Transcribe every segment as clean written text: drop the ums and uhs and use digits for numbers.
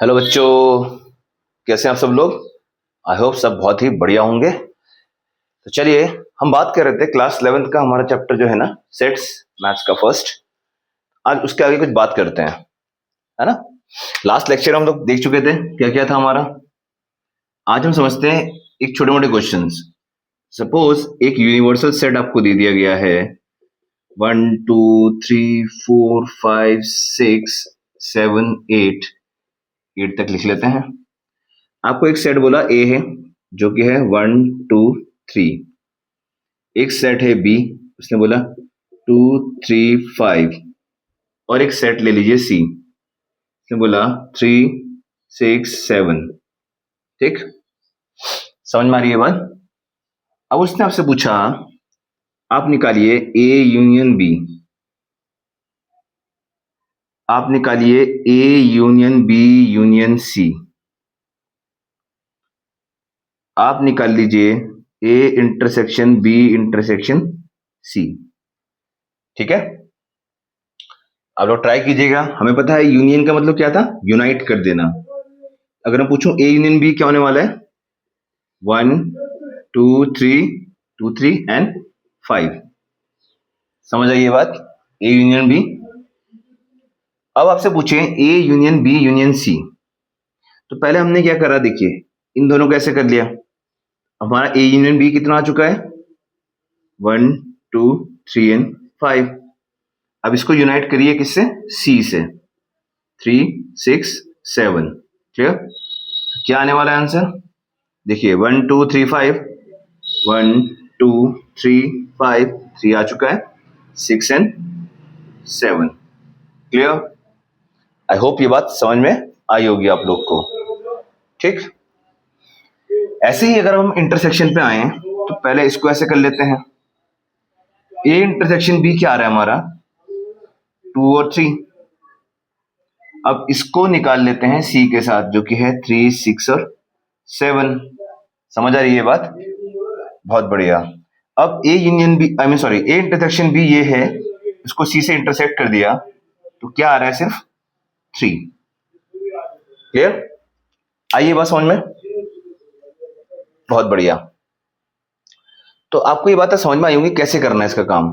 Hello बच्चों, कैसे हैं आप सब लोग। आई होप सब बहुत ही बढ़िया होंगे। तो चलिए, हम बात कर रहे थे क्लास 11th का हमारा चैप्टर जो है ना, सेट्स, मैथ्स का फर्स्ट। आज उसके आगे कुछ बात करते हैं, है ना। लास्ट लेक्चर हम लोग देख चुके थे, क्या क्या था हमारा। आज हम समझते हैं एक छोटे मोटे क्वेश्चंस। सपोज एक यूनिवर्सल सेट आपको दे दिया गया है, 1 2 3 4 5 6 7 8 8 तक लिख लेते हैं। आपको एक सेट बोला ए है, जो कि है 1 2 3। एक सेट है बी, उसने बोला 2 3 5। और एक सेट ले लीजिए सी, उसने बोला 3 6 7। ठीक, समझ में आ रही है बात। अब उसने आपसे पूछा, आप निकालिए ए यूनियन बी। आप निकालिए A union B union C. आप निकाल लीजिए A intersection B intersection C. ठीक है, आप लोग ट्राई कीजिएगा। हमें पता है यूनियन का मतलब क्या था, यूनाइट कर देना। अगर मैं पूछूं ए यूनियन बी क्या होने वाला है, 1 2 3 एंड 5। समझ आई ये बात, ए यूनियन बी। अब आपसे पूछे A union B union C, तो पहले हमने क्या करा, देखिए इन दोनों को ऐसे कर लिया। हमारा ए यूनियन बी कितना आ चुका है, 1 2 3 एंड 5। अब इसको यूनाइट करिए किससे, सी से, 3 6 7। क्लियर। तो क्या आने वाला है आंसर, देखिए 1 2 3 5, 1 2 3 5, 3 आ चुका है, 6 एंड 7। क्लियर। आई होप ये बात समझ में आई होगी आप लोग को। ठीक, ऐसे ही अगर हम इंटरसेक्शन पे आए तो पहले इसको ऐसे कर लेते हैं। ए इंटरसेक्शन बी क्या आ रहा है हमारा, 2 और 3। अब इसको निकाल लेते हैं सी के साथ, जो कि है 3 6 और 7। समझ आ रही है बात, बहुत बढ़िया। अब A union B, I mean sorry, A intersection B ये है, इसको सी से इंटरसेक्ट कर दिया, तो क्या आ रहा है, सिर्फ 3। क्लियर, आइए बात समझ में, बहुत बढ़िया। तो आपको ये बात समझ में आई होंगी कैसे करना है इसका काम।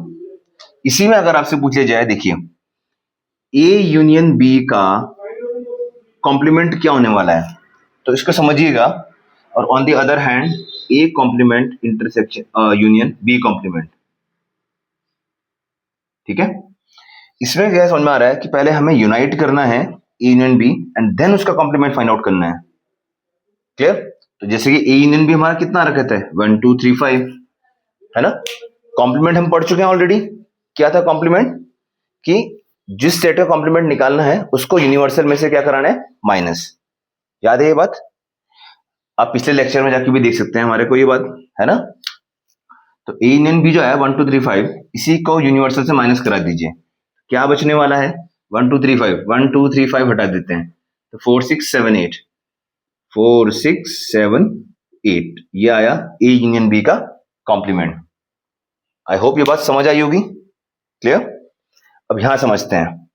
इसी में अगर आपसे पूछ लिया जाए, देखिए ए यूनियन बी का कॉम्प्लीमेंट क्या होने वाला है, तो इसको समझिएगा। और on the other hand A complement intersection union B complement. ठीक है, इसमें क्या समझ में आ रहा है कि पहले हमें यूनाइट करना है A union B and then उसका कॉम्प्लीमेंट फाइंड आउट करना है। क्लियर। तो जैसे कि ए यूनियन बी हमारा कितना रखा था, 1 2 3 5, है ना। कॉम्प्लीमेंट हम पढ़ चुके हैं ऑलरेडी। क्या था कॉम्प्लीमेंट, कि जिस सेट का कॉम्प्लीमेंट निकालना है उसको यूनिवर्सल में से क्या कराना है, माइनस। याद है ये बात, आप पिछले लेक्चर में जाके भी देख सकते हैं हमारे को ये बात, है ना। तो ए यूनियन बी जो है 1 2 3 5, इसी को यूनिवर्सल से माइनस करा दीजिए, क्या बचने वाला है, 1 2 3 5। 1 2 3 5 हटा देते हैं, तो 4 6 7 8, 4 6 7 8, ये आया ए यूनियन बी का कॉम्प्लीमेंट। आई होप ये बात समझ आई होगी। क्लियर। अब यहां समझते हैं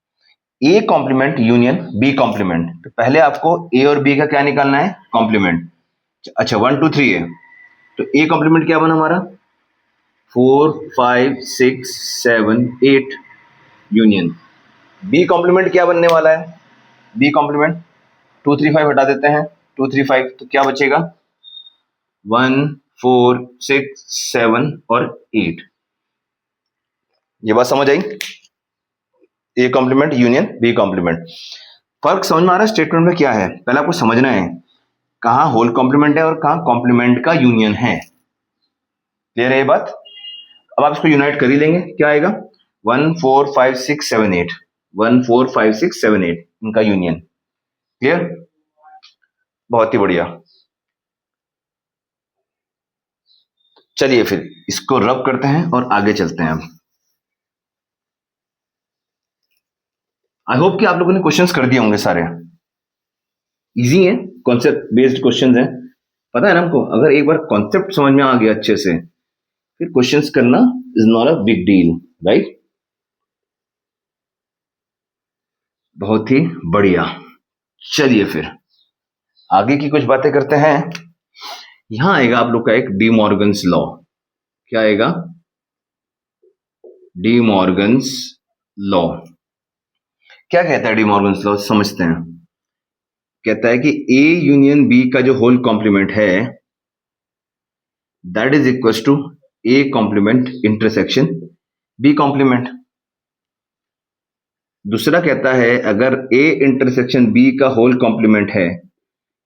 A complement union B complement. तो पहले आपको ए और बी का क्या निकालना है, कॉम्प्लीमेंट। अच्छा 1 2 3 है, तो ए कॉम्प्लीमेंट क्या बना हमारा, 4 5 6 7 8 यूनियन। बी कॉम्प्लीमेंट क्या बनने वाला है, बी कॉम्प्लीमेंट 2 3 5 हटा देते हैं, 2 3 5, तो क्या बचेगा, 1 4 6 7 और 8। ये बात समझ आई, A complement union B complement. फर्क समझ में आ रहा है स्टेटमेंट में क्या है, पहले आपको समझना है कहां होल कॉम्प्लीमेंट है और कहां कॉम्प्लीमेंट का यूनियन है। क्लियर है ये बात। अब आप इसको यूनाइट कर ही लेंगे, क्या आएगा, 1 4 5 6 7 8, 1 4 5 6 7 8, इनका यूनियन। क्लियर, बहुत ही बढ़िया। चलिए फिर इसको रब करते हैं और आगे चलते हैं। आई होप कि आप लोगों ने क्वेश्चंस कर दिए होंगे सारे, इजी है, कॉन्सेप्ट बेस्ड क्वेश्चंस हैं। पता है ना हमको, अगर एक बार कॉन्सेप्ट समझ में आ गया अच्छे से, फिर क्वेश्चंस करना is not a big deal, right. बहुत ही बढ़िया। चलिए फिर आगे की कुछ बातें करते हैं। यहां आएगा आप लोग का एक डी मॉर्गन्स लॉ। क्या आएगा? D Morgan's law. क्या कहता है डी मॉर्गन्स लॉ? समझते हैं। कहता है कि ए यूनियन बी का जो होल कॉम्प्लीमेंट है that is equal to A complement intersection B complement. दूसरा कहता है अगर ए इंटरसेक्शन बी का होल कॉम्प्लीमेंट है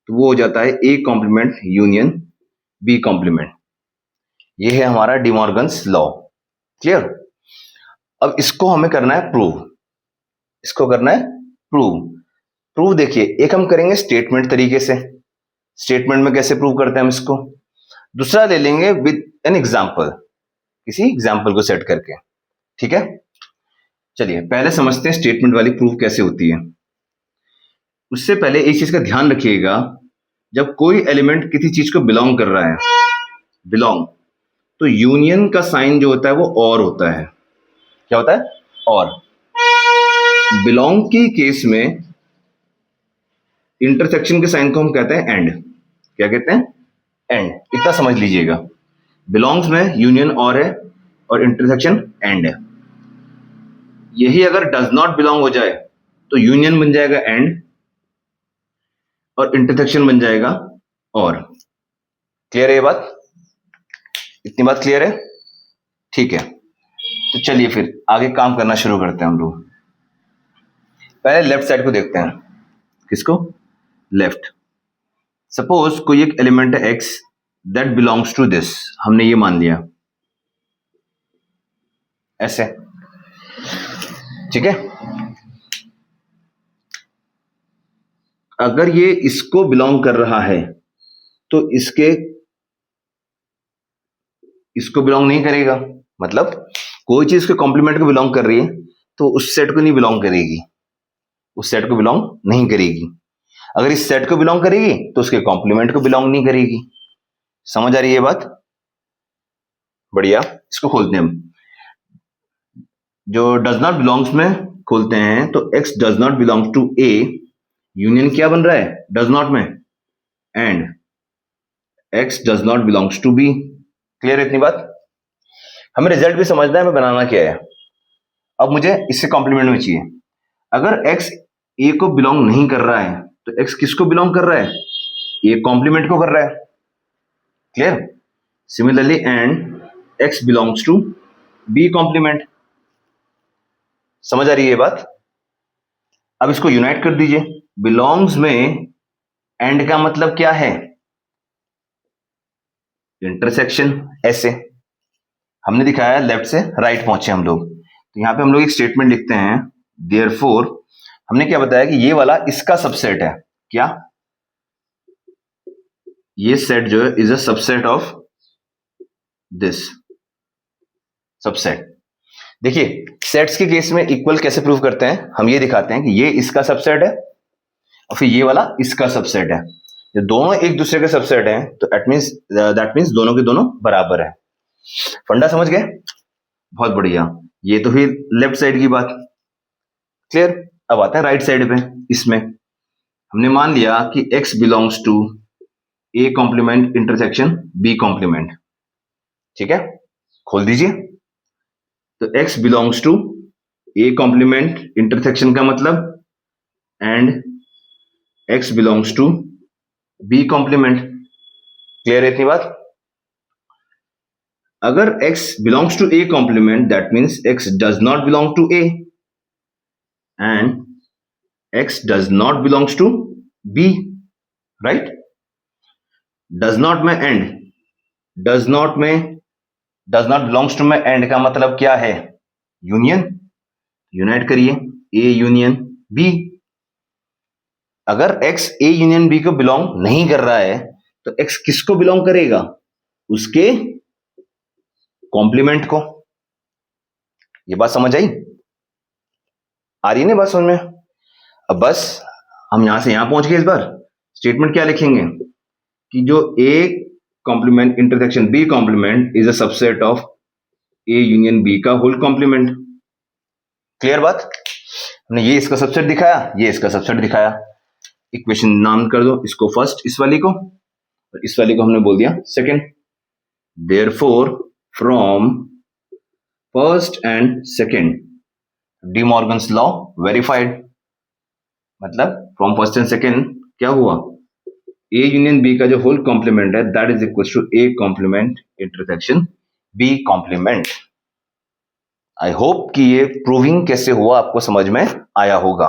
तो वो हो जाता है A complement union B complement. ये है हमारा डी मॉर्गन्स लॉ। क्लियर? अब इसको हमें करना है प्रूव। इसको करना है प्रूव। प्रूव देखिए, एक हम करेंगे स्टेटमेंट तरीके से। स्टेटमेंट में कैसे प्रूव करते हैं हम इसको? दूसरा ले लेंगे विद एन एग्जाम्पल, किसी एग्जाम्पल को सेट करके। ठीक है, चलिए पहले समझते हैं स्टेटमेंट वाली प्रूफ कैसे होती है। उससे पहले एक चीज का ध्यान रखिएगा, जब कोई एलिमेंट किसी चीज को बिलोंग कर रहा है, बिलोंग, तो यूनियन का साइन जो होता है वो और होता है। क्या होता है? और। बिलोंग की केस में इंटरसेक्शन के साइन को हम कहते हैं एंड। क्या कहते हैं? एंड। इतना समझ लीजिएगा, बिलोंग्स में यूनियन और है और इंटरसेक्शन एंड है। यही अगर डज नॉट बिलोंग हो जाए तो यूनियन बन जाएगा एंड और इंटरसेक्शन बन जाएगा और। क्लियर है ये बात? इतनी बात क्लियर है? ठीक है, तो चलिए फिर आगे काम करना शुरू करते हैं हम लोग। पहले लेफ्ट साइड को देखते हैं। किसको? लेफ्ट। सपोज कोई एक एलिमेंट है X that belongs to this, हमने ये मान लिया ऐसे। ठीक है, अगर ये इसको बिलोंग कर रहा है तो इसको बिलोंग नहीं करेगा। मतलब कोई चीज के कॉम्प्लीमेंट को बिलोंग कर रही है तो उस सेट को नहीं बिलोंग करेगी, उस सेट को बिलोंग नहीं करेगी। अगर इस सेट को बिलोंग करेगी तो उसके कॉम्प्लीमेंट को बिलोंग नहीं करेगी। समझ आ रही है ये बात? बढ़िया। इसको खोलते हैं हम। जो डज नॉट बिलोंग्स में खोलते हैं तो X does not belong to A, union क्या बन रहा है डज नॉट में, and X does not belongs to B. Clear है इतनी बात? हमें रिजल्ट भी समझना है हमें बनाना क्या है। अब मुझे इससे कॉम्प्लीमेंट में चाहिए, अगर x a को बिलोंग नहीं कर रहा है तो x किसको बिलोंग कर रहा है? a कॉम्प्लीमेंट को कर रहा है। Clear? Similarly and x belongs to b complement. समझ आ रही है ये बात? अब इसको यूनाइट कर दीजिए। बिलोंग्स में एंड का मतलब क्या है? इंटरसेक्शन। ऐसे हमने दिखाया लेफ्ट से राइट पहुंचे हम लोग, तो यहां पे हम लोग एक स्टेटमेंट लिखते हैं, देयरफॉर हमने क्या बताया कि ये वाला इसका सबसेट है। क्या? ये सेट जो है is a subset of this subset. देखिए सेट्स के केस में इक्वल कैसे प्रूव करते हैं, हम ये दिखाते हैं कि ये इसका सबसेट है और फिर ये वाला इसका सबसेट है। ये दोनों एक दूसरे के सबसेट हैं तो दैट मीन्स दोनों के दोनों बराबर है। फंडा समझ गए? बहुत बढ़िया। ये तो फिर लेफ्ट साइड की बात। क्लियर? अब आता है राइट साइड पे। इसमें हमने मान लिया कि x belongs to a complement intersection b complement. ठीक है, खोल दीजिए। तो x belongs to a complement intersection का मतलब and x belongs to b complement. Clear है इतनी बात? अगर x belongs to a complement that means x does not belong to a and x does not belongs to b, right? Does not में and, does not belongs to में and का मतलब क्या है? यूनियन। यूनाइट करिए ए union B. अगर x ए union B को belong नहीं कर रहा है तो x किसको बिलोंग करेगा? उसके कॉम्प्लीमेंट को। ये बात समझ आई? आ रही है ना बात समझ में? अब बस हम यहां से यहां पहुंच गए। इस बार स्टेटमेंट क्या लिखेंगे कि जो a complement intersection b complement is a subset of a union b का होल कॉम्प्लीमेंट। क्लियर बात? हमने ये इसका सबसेट दिखाया, ये इसका सबसेट दिखाया। इक्वेशन नाम कर दो इसको फर्स्ट, इस वाली को, और इस वाली को हमने बोल दिया second. Therefore from first and second de Morgan's law verified, मतलब फ्रॉम फर्स्ट एंड सेकंड क्या हुआ, ए यूनियन बी का जो होल कॉम्प्लीमेंट है that is equal to A complement intersection B complement. I hope कि ये प्रूविंग कैसे हुआ आपको समझ में आया होगा।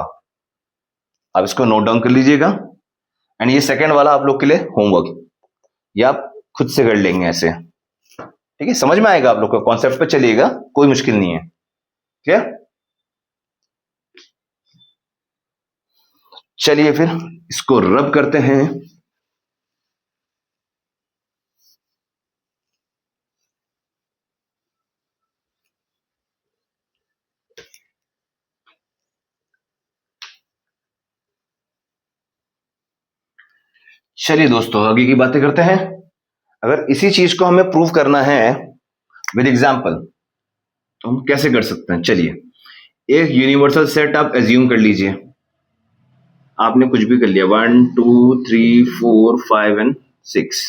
आप इसको नोट डाउन कर लीजिएगा, एंड ये सेकंड वाला आप लोग के लिए होमवर्क, ये आप खुद से कर लेंगे ऐसे, ठीक है, समझ में आएगा आप लोग को, कॉन्सेप्ट पे चलिएगा, कोई मुश्किल नहीं है। क्लियर? चलिए फिर इसको रब करते हैं। चलिए दोस्तों आगे की बातें करते हैं। अगर इसी चीज को हमें प्रूव करना है विद एग्जांपल तो हम कैसे कर सकते हैं? चलिए एक यूनिवर्सल सेट आप एज्यूम कर लीजिए, आपने कुछ भी कर लिया 1 2 3 4 5 एंड 6।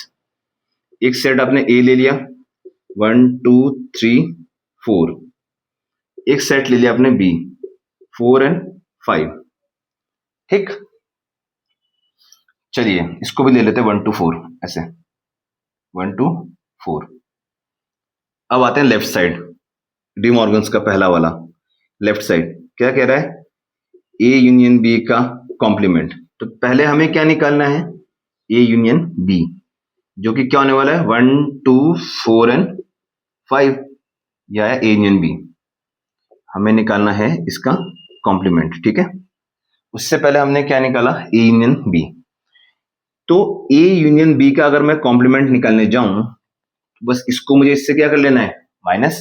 एक सेट आपने ए ले लिया 1 2 3 4, एक सेट ले लिया आपने बी 4 एंड 5, ठीक। चलिए इसको भी ले लेते हैं 1 2 4, ऐसे 1 2 4। अब आते हैं लेफ्ट साइड, डी मॉर्गन्स का पहला वाला लेफ्ट साइड क्या कह रहा है, ए यूनियन बी का कॉम्प्लीमेंट। तो पहले हमें क्या निकालना है, ए यूनियन बी, जो कि क्या होने वाला है 1 2 4 एंड 5, यह है ए यूनियन बी। हमें निकालना है इसका कॉम्प्लीमेंट, ठीक है। उससे पहले हमने क्या निकाला, ए यूनियन बी। तो ए यूनियन बी का अगर मैं कॉम्प्लीमेंट निकालने जाऊं तो बस इसको मुझे इससे क्या कर लेना है, माइनस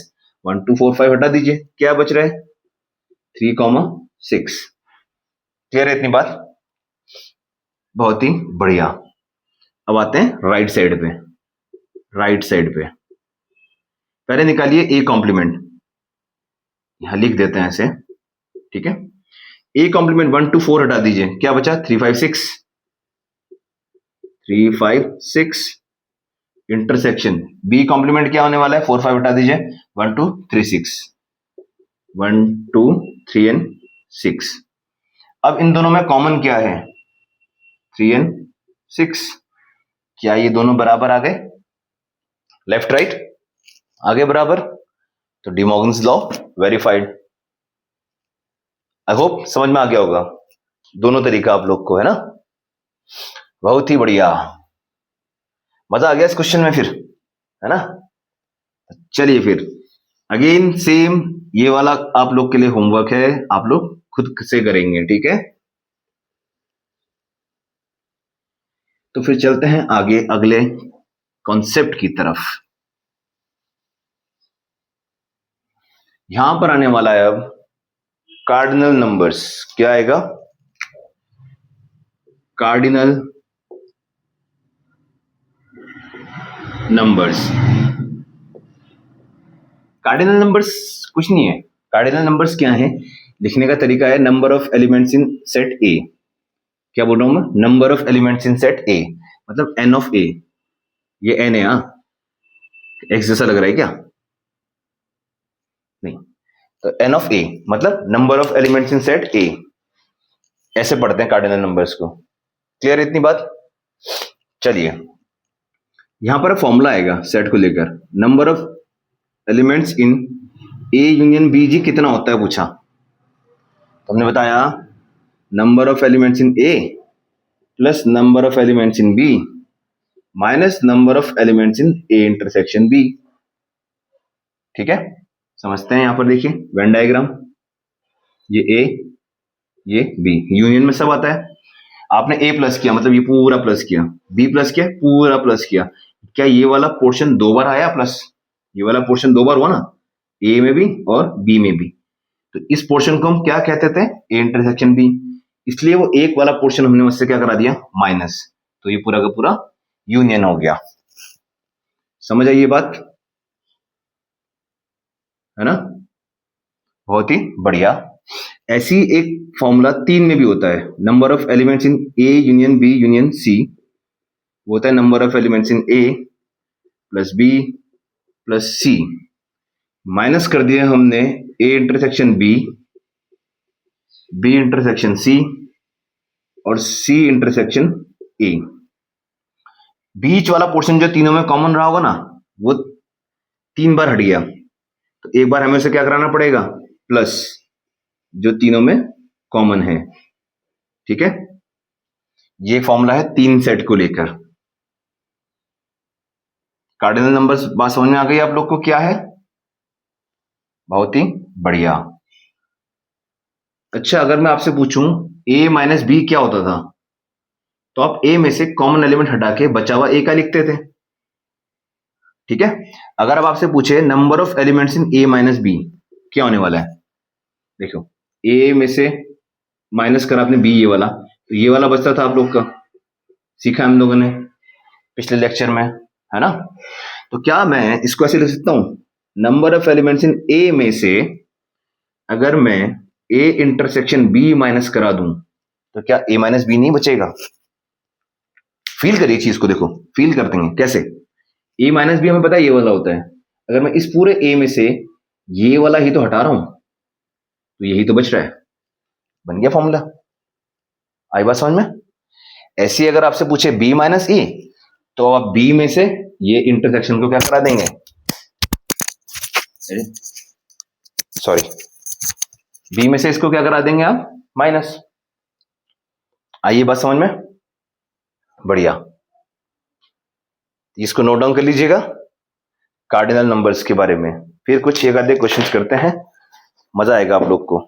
1 2 4 5 हटा दीजिए, क्या बच रहा है 3 6। क्लियर है इतनी बात? बहुत ही बढ़िया। अब आते हैं राइट साइड पे, राइट साइड पे पहले निकालिए ए कॉम्प्लीमेंट, यहां लिख देते हैं ऐसे, ठीक है। ए कॉम्प्लीमेंट 1 2 4 हटा दीजिए, क्या बचा 3 5 6, 3 5 6 इंटरसेक्शन बी कॉम्प्लीमेंट क्या होने वाला है 4 5 हटा दीजिए 1 2 3 6, 1 2 3 एंड 6। अब इन दोनों में कॉमन क्या है 3 एंड 6, क्या ये दोनों बराबर आ गए, लेफ्ट राइट आगे बराबर, तो D Morgan's law verified. I hope समझ में आ गया होगा दोनों तरीका आप लोग को, है ना। बहुत ही बढ़िया, मजा आ गया इस क्वेश्चन में फिर, है ना। चलिए फिर अगेन सेम ये वाला आप लोग के लिए होमवर्क है, आप लोग खुद से करेंगे, ठीक है। तो फिर चलते हैं आगे अगले कॉन्सेप्ट की तरफ। यहां पर आने वाला है अब कार्डिनल नंबर्स। क्या आएगा, कार्डिनल नंबर्स। कार्डिनल नंबर्स कुछ नहीं है, कार्डिनल नंबर्स क्या है, लिखने का तरीका है number of elements in set ए। क्या बोल रहा हूं मैं, number of elements in set ए, मतलब एन ऑफ ए, ये एन है, एक्स जैसा लग रहा है क्या, नहीं, तो एन ऑफ ए मतलब number of elements in set ए, ऐसे पढ़ते हैं कार्डिनल नंबर्स को। क्लियर इतनी बात? चलिए यहां पर फॉर्मूला आएगा सेट को लेकर, number of elements in A union B जी कितना होता है पूछा, तो हमने बताया number of elements in A plus number of elements in B minus number of elements in A intersection B, ठीक है। समझते हैं, यहां पर देखिए वेन डायग्राम, ये ए ये बी, यूनियन में सब आता है। आपने ए प्लस किया मतलब ये पूरा प्लस किया, बी प्लस किया पूरा प्लस किया, क्या ये वाला पोर्शन दो बार आया प्लस, ये वाला पोर्शन दो बार हुआ ना, ए में भी और बी में भी, तो इस पोर्शन को हम क्या कहते थे, ए इंटरसेक्शन बी, इसलिए वो एक वाला पोर्शन हमने उससे क्या करा दिया माइनस, तो ये पूरा का पूरा यूनियन हो गया। समझ आई ये बात, है ना, बहुत ही बढ़िया। ऐसी एक फॉर्मूला 3 में भी होता है, number of elements in A union B union C, वो होता है number of elements in A plus B plus C, minus कर दिया हमने A intersection B, B intersection C और सी इंटरसेक्शन ए। बीच वाला पोर्शन जो तीनों में कॉमन रहा होगा ना, वो 3 बार हट गया, तो एक बार हमें उसे क्या कराना पड़ेगा, प्लस जो तीनों में कॉमन है। ठीक है, ये फॉर्मूला है 3 सेट को लेकर। कार्डिनल नंबर्स बात समझ में आ गई आप लोग को क्या है? बहुत ही बढ़िया। अच्छा, अगर मैं आपसे पूछूं a माइनस बी क्या होता था, तो आप a में से कॉमन एलिमेंट हटा के बचा हुआ a का लिखते थे। ठीक है, अगर अब आपसे पूछे number of elements in a minus B क्या होने वाला है, देखो a में से माइनस करा आपने b, ये वाला, तो ये वाला बचता था आप लोग का, सीखा हम लोगों ने पिछले लेक्चर में, है ना। तो क्या मैं इसको ऐसे लिख सकता हूं, number of elements in a में से अगर मैं a इंटरसेक्शन b माइनस करा दूं, तो क्या a माइनस बी नहीं बचेगा? फील करिए चीज को, देखो फील करते हैं कैसे। a माइनस बी हमें पता है ये वाला होता है, अगर मैं इस पूरे a में से ये वाला ही तो हटा रहा हूं, तो यही तो बच रहा है, बन गया फॉर्मूला। आई बात समझ में? ऐसी अगर आपसे पूछे b माइनस ए, तो आप b में से ये इंटरसेक्शन को क्या करा देंगे, सॉरी, b में से इसको क्या करा देंगे आप, माइनस। आइए बात समझ में, बढ़िया। इसको नोट डाउन कर लीजिएगा कार्डिनल नंबर्स के बारे में, फिर कुछ एक आधे क्वेश्चंस करते हैं, मजा आएगा आप लोग को।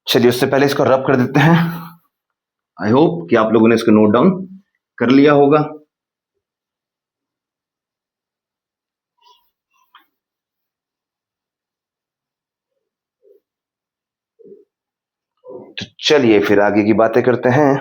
चलिए उससे पहले इसको रब कर देते हैं। आई होप कि आप लोगों ने इसको नोट डाउन कर लिया होगा। तो चलिए फिर आगे की बातें करते हैं।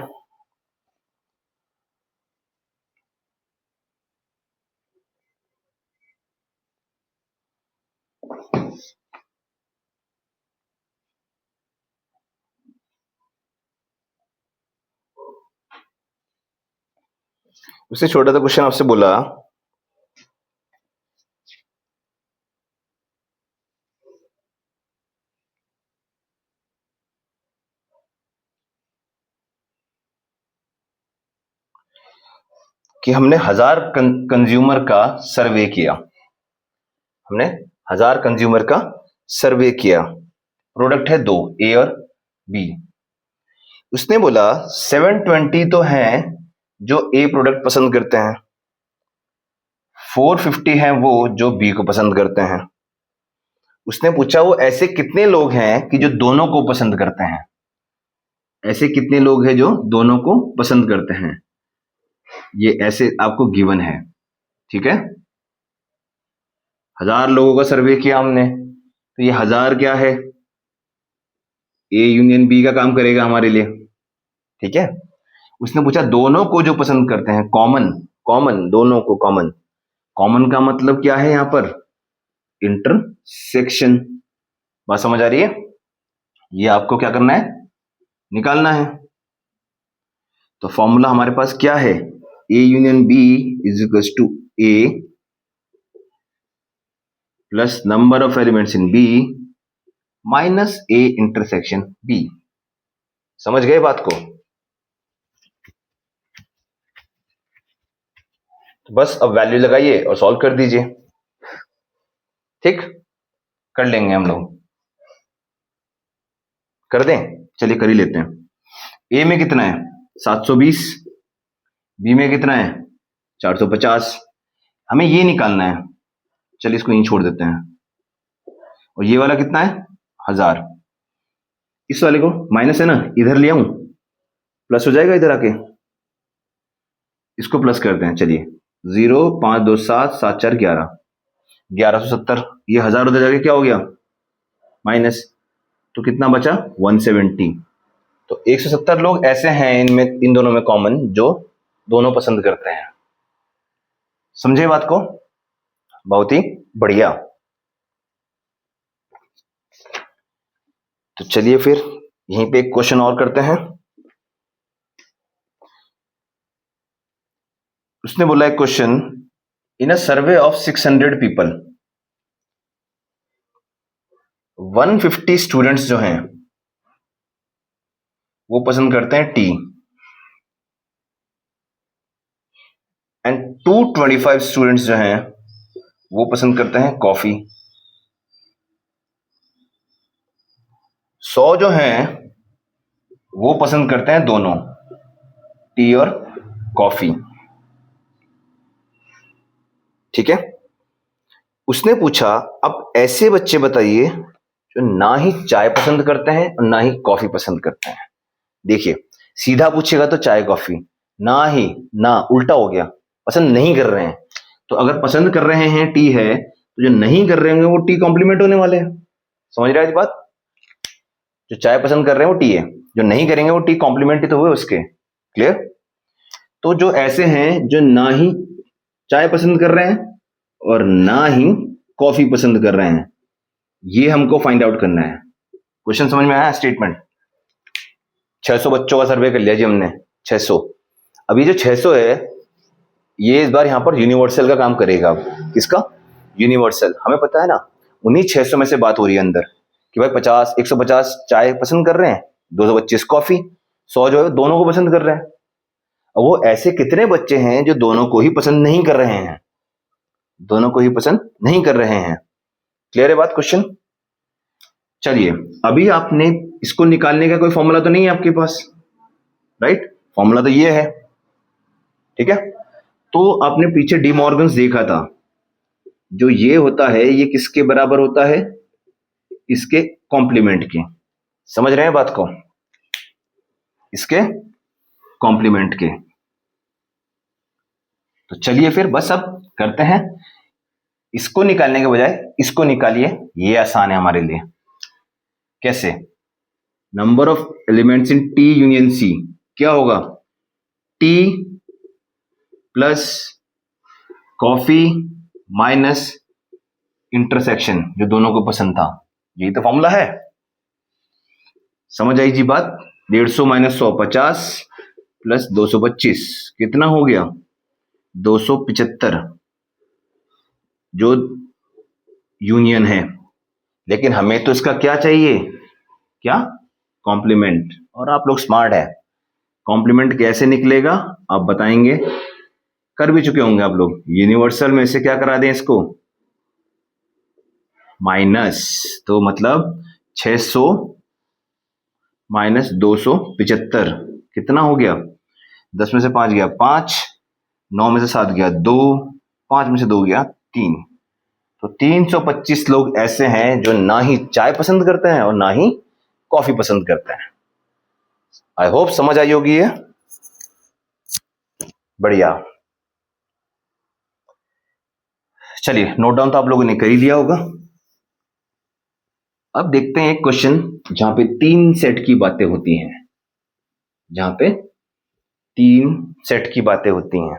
उससे छोटा सा क्वेश्चन आपसे बोला कि हमने 1000 कंज्यूमर का सर्वे किया, हमने 1000 कंज्यूमर का सर्वे किया, प्रोडक्ट है 2, ए और बी। उसने बोला 720 तो हैं जो ए प्रोडक्ट पसंद करते हैं, 450 हैं वो जो बी को पसंद करते हैं। उसने पूछा वो ऐसे कितने लोग हैं कि जो दोनों को पसंद करते हैं, ऐसे कितने लोग हैं जो दोनों को पसंद करते हैं, ये ऐसे आपको गिवन है। ठीक है, 1000 लोगों का सर्वे किया हमने, तो ये 1000 क्या है, ए यूनियन बी का काम करेगा हमारे लिए। ठीक है, उसने पूछा दोनों को जो पसंद करते हैं, कॉमन, कॉमन दोनों को कॉमन, कॉमन का मतलब क्या है यहां पर, इंटरसेक्शन। बात समझ आ रही है? ये आपको क्या करना है, निकालना है। तो फॉर्मूला हमारे पास क्या है, A union B is equal to A plus number of elements in B minus A intersection B. समझ गए बात को? तो बस अब वैल्यू लगाइए और सॉल्व कर दीजिए। ठीक, कर लेंगे हम लोग, कर दें, चलिए कर ही लेते हैं। ए में कितना है 720, बी में कितना है 450, हमें ये निकालना है। चलिए इसको यहीं छोड़ देते हैं। और ये वाला कितना है 1000, इस वाले को माइनस है ना, इधर ले आऊं, प्लस हो जाएगा इधर आके, इसको प्लस करते हैं। चलिए 0 5 2 7 7 4 11, 1170, ये 1000 उधर जाके क्या हो गया माइनस, तो कितना बचा 170। तो 170 लोग ऐसे हैं इनमें, इन दोनों में कॉमन, जो दोनों पसंद करते हैं। समझे बात को? बहुत ही बढ़िया। तो चलिए फिर यहीं पे एक क्वेश्चन और करते हैं। उसने बोला एक question, in a survey of 600 people 150 students जो हैं वो पसंद करते हैं टी एंड 225 स्टूडेंट्स जो हैं वो पसंद करते हैं कॉफी। 100 जो हैं वो पसंद करते हैं दोनों, टी और कॉफी। ठीक है। उसने पूछा अब ऐसे बच्चे बताइए जो ना ही चाय पसंद करते हैं और ना ही कॉफी पसंद करते हैं। देखिए सीधा पूछेगा तो चाय कॉफी, ना ही ना उल्टा हो गया, पसंद नहीं कर रहे हैं। तो अगर पसंद कर रहे हैं टी है तो जो नहीं कर रहे होंगे वो टी कॉम्प्लीमेंट होने वाले हैं। समझ रहे हैं इस बात? जो चाय पसंद कर रहे हैं वो टी है, जो नहीं करेंगे वो टी कॉम्प्लीमेंट ही तो हुए उसके। क्लियर? तो जो ऐसे हैं जो ना ही चाय पसंद कर रहे हैं और ना ही कॉफी पसंद कर रहे हैं, ये हमको फाइंड आउट करना है। क्वेश्चन समझ में आया? स्टेटमेंट 600 बच्चों का सर्वे कर लिया जी हमने, 600। अभी जो 600 है ये इस बार यहां पर यूनिवर्सल का काम करेगा। अब किसका? यूनिवर्सल। हमें पता है ना, उन्हीं 600 में से बात हो रही है अंदर कि भाई 50 150 चाय पसंद कर रहे हैं, 225 कॉफी, 100 जो है दोनों को पसंद कर रहे हैं। अब वो ऐसे कितने बच्चे हैं जो दोनों को ही पसंद नहीं कर रहे हैं, दोनों को ही पसंद नहीं कर रहे हैं। क्लियर है बात? क्वेश्चन चलिए अभी आपने इसको निकालने का कोई फॉर्मूला तो नहीं है आपके पास, राइट? फॉर्मूला तो ये है, ठीक है। तो आपने पीछे डी मॉर्गन्स देखा था, जो ये होता है ये किसके बराबर होता है? इसके कॉम्प्लीमेंट के। समझ रहे हैं बात को? इसके कॉम्प्लीमेंट के। तो चलिए फिर बस अब करते हैं, इसको निकालने के बजाय इसको निकालिए, ये आसान है हमारे लिए। कैसे? Number of elements in T union C क्या होगा? T plus coffee minus intersection जो दोनों को पसंद था, यही तो फॉर्मूला है। समझ आई जी बात? 150 माइनस 100 50 प्लस 225 कितना हो गया? 275 जो यूनियन है। लेकिन हमें तो इसका क्या चाहिए? क्या? कॉम्प्लीमेंट। और आप लोग स्मार्ट है, कॉम्प्लीमेंट कैसे निकलेगा आप बताएंगे, कर भी चुके होंगे आप लोग। यूनिवर्सल में से क्या करा दें इसको? माइनस, तो मतलब 600 माइनस 275 कितना हो गया? 10 में से 5 गया 5, 9 में से 7 गया 2, 5 में से 2 गया 3। तो 325 लोग ऐसे हैं जो ना ही चाय पसंद करते हैं और ना ही कॉफी पसंद करते हैं। आई होप समझ आई होगी ये। बढ़िया। चलिए नोट डाउन तो आप लोगों ने कर ही लिया होगा। अब देखते हैं एक क्वेश्चन जहां पे 3 सेट की बातें होती हैं, जहां पे 3 सेट की बातें होती हैं।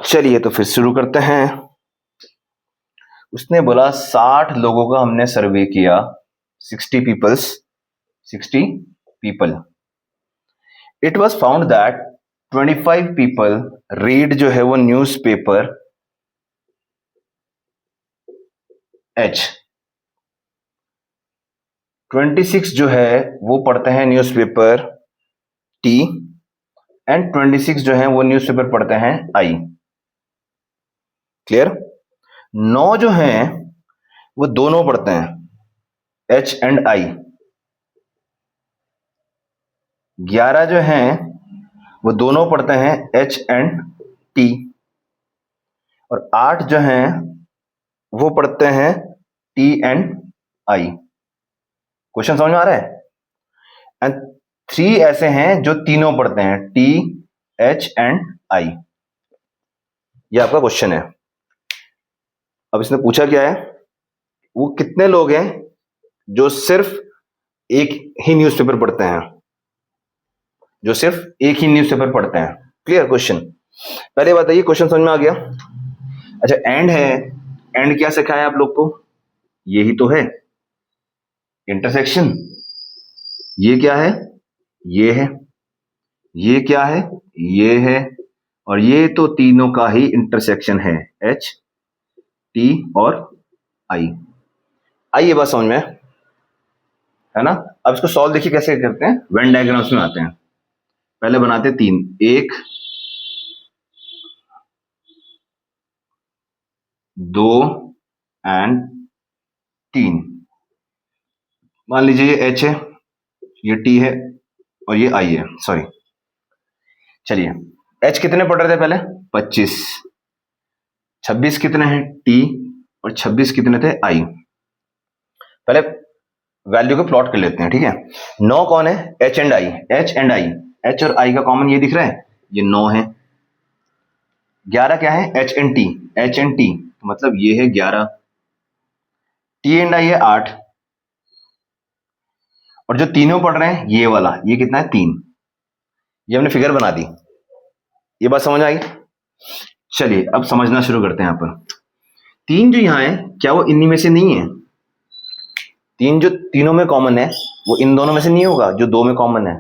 चलिए तो फिर शुरू करते हैं। उसने बोला 60 लोगों का हमने सर्वे किया, 60 people. It was found that 25 people read जो है वो न्यूज़पेपर एच, 26 जो है वो पढ़ते हैं न्यूज़पेपर टी एंड 26 जो है वो न्यूज़पेपर पढ़ते हैं आई। क्लियर? 9 जो हैं वो दोनों पढ़ते हैं एच एंड आई। 11 जो हैं वो दोनों पढ़ते हैं एच एंड टी। और 8 जो हैं वो पढ़ते हैं टी एंड आई। क्वेश्चन समझ में आ रहा है? एंड 3 ऐसे हैं जो तीनों पढ़ते हैं टी एच एंड आई। ये आपका क्वेश्चन है। अब इसने पूछा क्या है, वो कितने लोग हैं जो सिर्फ एक ही न्यूज़पेपर पढ़ते हैं, जो सिर्फ एक ही न्यूज़पेपर पढ़ते हैं। Clear question? पहले बताइए क्वेश्चन समझ में आ गया? अच्छा एंड है, एंड क्या सिखाया है आप लोग को? यही तो है इंटरसेक्शन। ये क्या है? ये है। ये क्या है? ये है। और ये तो तीनों का ही इंटरसेक्शन है, एच टी और आई। आई ये बात समझ में है ना? अब इसको सॉल्व देखिए कैसे करते हैं, वेन डायग्राम्स में आते हैं। पहले बनाते हैं 3, 1 2 एंड 3। मान लीजिए ये एच है, ये टी है और ये आई है, सॉरी। चलिए एच कितने पढ़ रहे थे पहले? 25। 26 कितने हैं? टी। और 26 कितने थे? आई। पहले वैल्यू को प्लॉट कर लेते हैं, ठीक है? 9 कौन है? H and I. H and I, H और आई का कॉमन ये दिख रहा है, ये 9 है। 11 क्या है? H and T. H and T मतलब ये है 11। टी एंड आई है 8। और जो तीनों पढ़ रहे हैं ये वाला, ये कितना है? 3। ये हमने फिगर बना दी। ये बात समझ आई? चलिए अब समझना शुरू करते हैं। यहाँ पर 3 जो यहाँ है, क्या वो इन्हीं में से नहीं है? 3 जो तीनों में कॉमन है वो इन दोनों में से नहीं होगा जो 2 में कॉमन है?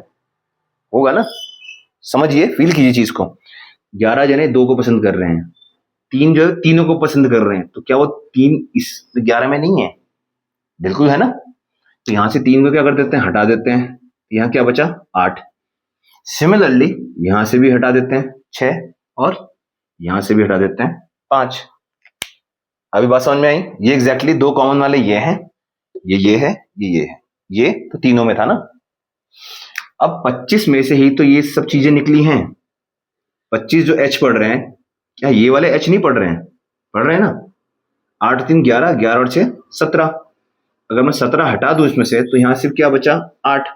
होगा ना? समझिए, फील कीजिए चीज को। 11 जने 2 को पसंद कर रहे हैं, 3 जो है तीनों को पसंद कर रहे हैं, तो क्या वो 3 इस 11 में नहीं है? बिल्कुल है ना? तो यहां से 3 को क्या कर देते हैं? हटा देते हैं। यहाँ क्या बचा? 8। सिमिलरली यहां से भी हटा देते हैं 6 और यहां से भी हटा देते हैं 5। अभी बात समझ में आई? ये एग्जैक्टली 2 कॉमन वाले ये हैं, ये है, ये है। ये तो तीनों में था ना। अब 25 में से ही तो ये सब चीजें निकली हैं। 25 जो एच पढ़ रहे हैं, क्या ये वाले एच नहीं पढ़ रहे हैं? पढ़ रहे हैं ना। 8 3 11, 11 और 6 17। अगर मैं 17 हटा दूं इसमें से तो यहां सिर्फ क्या बचा? 8।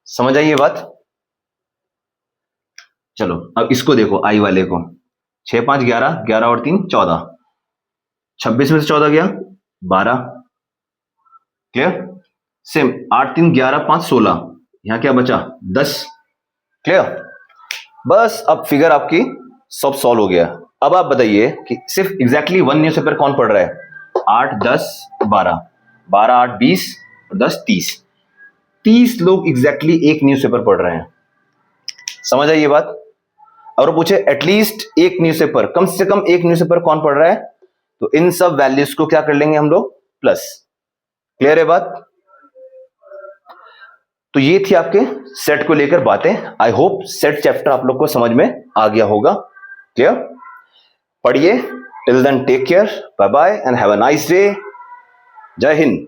समझ आई ये बात? चलो अब इसको देखो, आई वाले को। 6 5 11, 11 और 3 14। 26 में से 14 गया 12। क्लियर? सेम 8 3 11 5 16। यहां क्या बचा? 10। क्लियर? बस अब फिगर आपकी सब सॉल्व हो गया। अब आप बताइए कि सिर्फ एग्जैक्टली 1 न्यूज़पेपर कौन पढ़ रहा है? 8 10 12, 12 8 20 और 10 30। 30 लोग एग्जैक्टली एक न्यूज़पेपर पढ़ रहे हैं। समझ आई ये बात? और पूछे एटलीस्ट एक न्यूज़पेपर, कम से कम एक न्यूज़पेपर कौन पढ़ रहा है, तो इन सब वैल्यूज को क्या कर लेंगे हम लोग? प्लस। क्लियर है बात? तो ये थी आपके सेट को लेकर बातें। आई होप सेट चैप्टर आप लोग को समझ में आ गया होगा। क्लियर? पढ़िए। Till then take care, bye bye and have a nice day. Jai Hind.